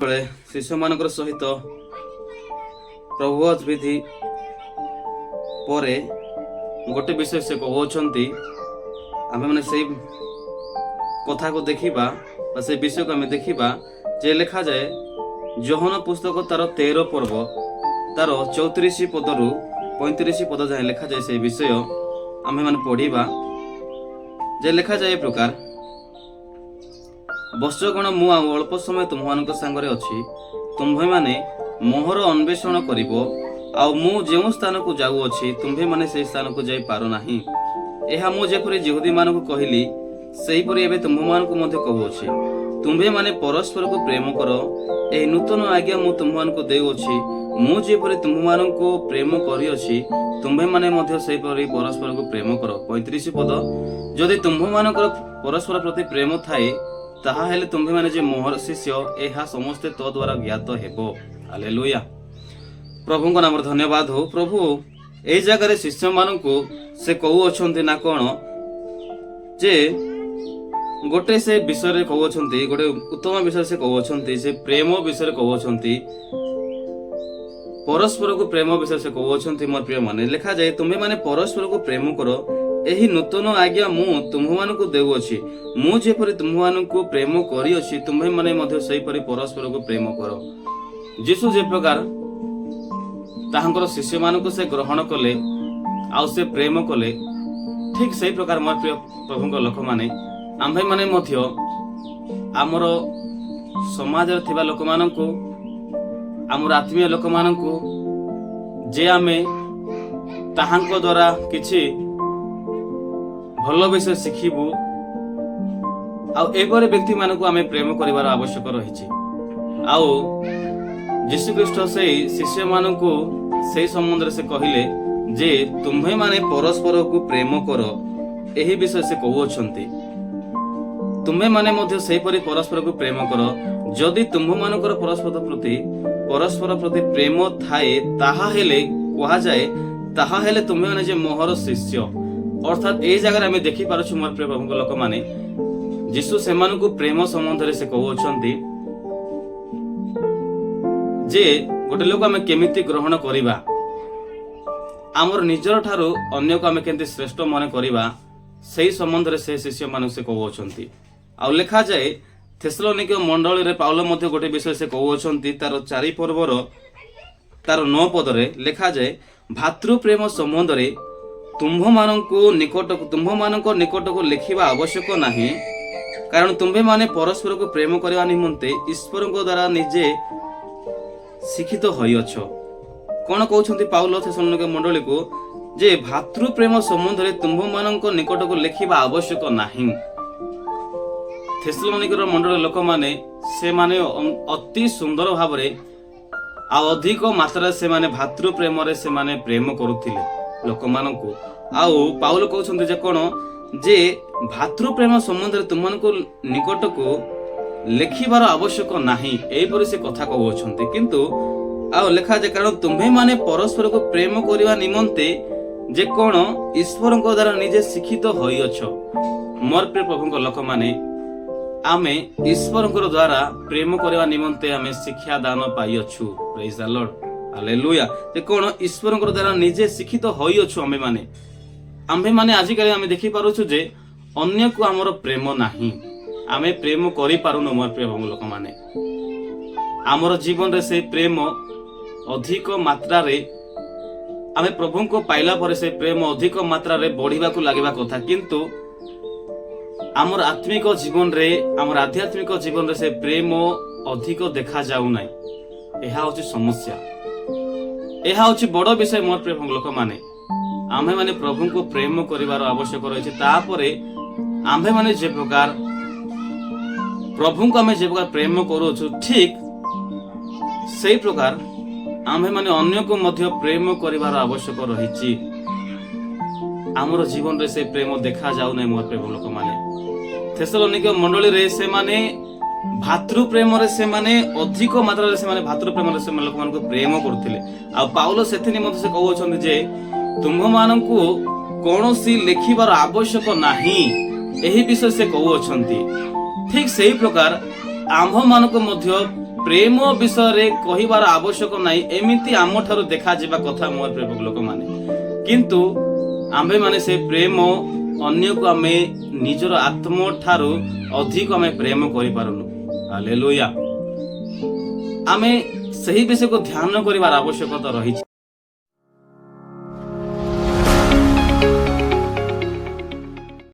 शिष्य मान सहित प्रभु विधि पर गोटे विषय से कहते आम मैंने से कथा को देखा से विषय को आम देखा जे लिखा जाए जोहन पुस्तक तार 13 पर्व तार 34 पद रु 35 पद जाए लिखा जाए से विषय आम मैंने पढ़ा जे लिखा जाए प्रकार वर्षगण मु अल्प समय तुम्हारे सांगरे अच्छी तुम्भे माने मोहर अन्वेषण करिबो आउ मु जेउ स्थान को जाऊँगी तुम्भे माने से स्थान को जाई पारो नाही। एहा मु जेपरि यहूदी मानक कहली सेहीपरि एबे तुम्भ मानक मध्य कहूछि तुम्भे माने परस्पर को प्रेम कर एही नूतन आज्ञा मु तुम्हानकु देउछि मु जेपरि तुम्भ मानक प्रेम करिअछि तुम्भे माने मध्य सेहीपरि परस्पर को प्रेम कर। 35 पद जदि तुम्भ मानकर परस्पर प्रति प्रेम थाए ताहा हेले तुम्भे माने जे मोहर शिष्य एहा समस्ते तो द्वारा ज्ञात हेबो। हालेलुया। प्रभु को नाम धन्यवाद हो। प्रभु ए जगह शिष्य मानकु से कहू अछंती ना कोन जे गोटे से विषय रे कहू अछंती गोटे उत्तम विषय से कहू अछंती से प्रेम विषय रे कहू अछंती परस्पर को प्रेम विषय से कहू अछंती। मोर प्रिय माने लिखा जाए तुम्भे माने परस्पर को प्रेम करो एही नूतन आज्ञा मु तुम्भ मानकु देउछि मु जेपरि तुम्भ मानकु प्रेम करिअछि तुम्भे माने मध्य सेही परि परस्पर को प्रेम करो। यीशु जे प्रकार ताहांकर शिष्य मानकु से ग्रहण कले आउ से प्रेम कले ठीक सेही प्रकार मोर प्रिय प्रभुଙ୍କ लोक माने आम्भे माने मध्य आमर समाज रे थिबा लोक मानकु आमर आत्मीय लोक मानकु जे आमे ताहांक द्वारा किछि भल विषय शिखिबू आउ एपरि व्यक्ति मानकु आमे प्रेम करिवार आवश्यक रहिछि। आउ यीशु ख्रीष्ट से शिष्य मानकु से संबंध से कहिले जे तुम्हे माने परस्पर को प्रेम करो एही विषय से कहउछंती तुम्हे माने मध्य सेही परि परस्पर को प्रेम करो जदि तुम्ह मानकर परस्पर प्रति प्रेम थाए ताहा हेले कहा जाए ताहा हेले तुम्हे माने जे मोहर शिष्य अर्थात ए जगह आम देखि पारछु मोर प्रिय प्रभु लोक माने यीशु सेमानकु प्रेम संबंध रे से कहउछंती जे गोटे लोक आम केमिति ग्रहण करिबा आमर निजर ठारू अन्य को आम केमिति श्रेष्ठ मन करिबा सेही संबंध रे से शिष्य मानक से कहउछंती। आ लिखा जाए थेसलोनिके मंडली रे पाउल मध्य गोटे विषय से कहउछंती तार 4 पर्वर तार 9 पद रे लिखा जाए भातृ प्रेम संबंध रे तुम्भ मानक निकट को लिखिबा आवश्यक नाही कारण तुम्भे माने परस्पर को प्रेम करबा निमंते ईश्वर को द्वारा निजे शिक्षित होइअछ। कोन कहउछंती पाउल थेसलोनिके मंडली को जे भातृ प्रेम संबंध रे तुम्भ मानक निकट को लिखिबा आवश्यक नाही। थेसलोनिके मंडली लोक माने से माने अति सुंदर भाबरे आ अधिक मात्रा से माने भातृ प्रेम रे से माने प्रेम करुथिले लोक मानकु। आउ पाउल कहउछंती जे कोन जे भातृ प्रेम संबंध रे तुमनको निकट को लिखिबार आवश्यक नाही एपरि से कथा कहउछंती किंतु आउ लिखा जे कारण तुम्हे माने परस्पर को प्रेम करिवा निमंते जे कोन ईश्वर को द्वारा निजे शिक्षित होइअछ। मोर प्रिय प्रभुଙ୍କ लोक माने आमे ईश्वर को द्वारा प्रेम करिवा निमंते आमे शिक्षा दान पाइअछु। Praise the Lord. हालेलुया। जे कोन ईश्वर को द्वारा निजे शिक्षित होइअछु आम्भे माने आजिकाली आमे देखि पारुछु जे अन्य को हमर प्रेम नाही आमे प्रेम करि पारुनो। मोर प्रिय लोक माने हमर जीवन रे से प्रेम अधिक मात्रा रे आमे प्रभु को पाइला पर से प्रेम अधिक मात्रा रे बढ़िबा को लागिबा कथा किंतु हमर आत्मिक जीवन रे हमर आध्यात्मिक जीवन रे से प्रेम अधिक देखा जाउ नै। एहा होची समस्या एहा होची बड़ विषय। मोर प्रिय लोक माने आम्भे माने प्रभु को प्रेम करिवार आवश्यक रहिछि तापरे आम्भे माने जे प्रकार प्रभु को आमे जे प्रकार प्रेम करूछु ठीक सेही प्रकार आम्भे माने अन्य को मध्य प्रेम करिवार आवश्यक रहिछि। हमर जीवन रे से प्रेम देखा जाउ नै। मोर प्रेम लोक माने थेसलोनिके मंडली रे से माने भातृ प्रेम रे से माने अधिक मात्रा रे से माने भातृ प्रेम रे से लोक मान को प्रेम करथिले। आ पाउल सेथिनि मध्य से कहउछन जे तुम्भ मानकु कोनोसी लिखिबार आवश्यक नाही एही विषय से कहउछंती ठीक सेही प्रकार आम्भ मानक मध्य ପ୍ରେମ ବିଷୟରେ କହିବାର ଆବଶ୍ୟକ ନାହିଁ, ଏମିତି ଆମଠାରୁ ଦେଖାଯିବା କଥା ମୋର ପ୍ରିୟ ଲୋକମାନେ। କିନ୍ତୁ ଆମ୍ଭେମାନେ ସେ ପ୍ରେମ ଅନ୍ୟକୁ ଆମେ ନିଜର ଆତ୍ମଠାରୁ ଅଧିକ ଆମେ ପ୍ରେମ କରିପାରୁନୁ। ହାଲେଲୁୟା। ଆମେ ସେହି ବିଷୟକୁ ଧ୍ୟାନ କରିବାର ଆବଶ୍ୟକତା ରହିଛି।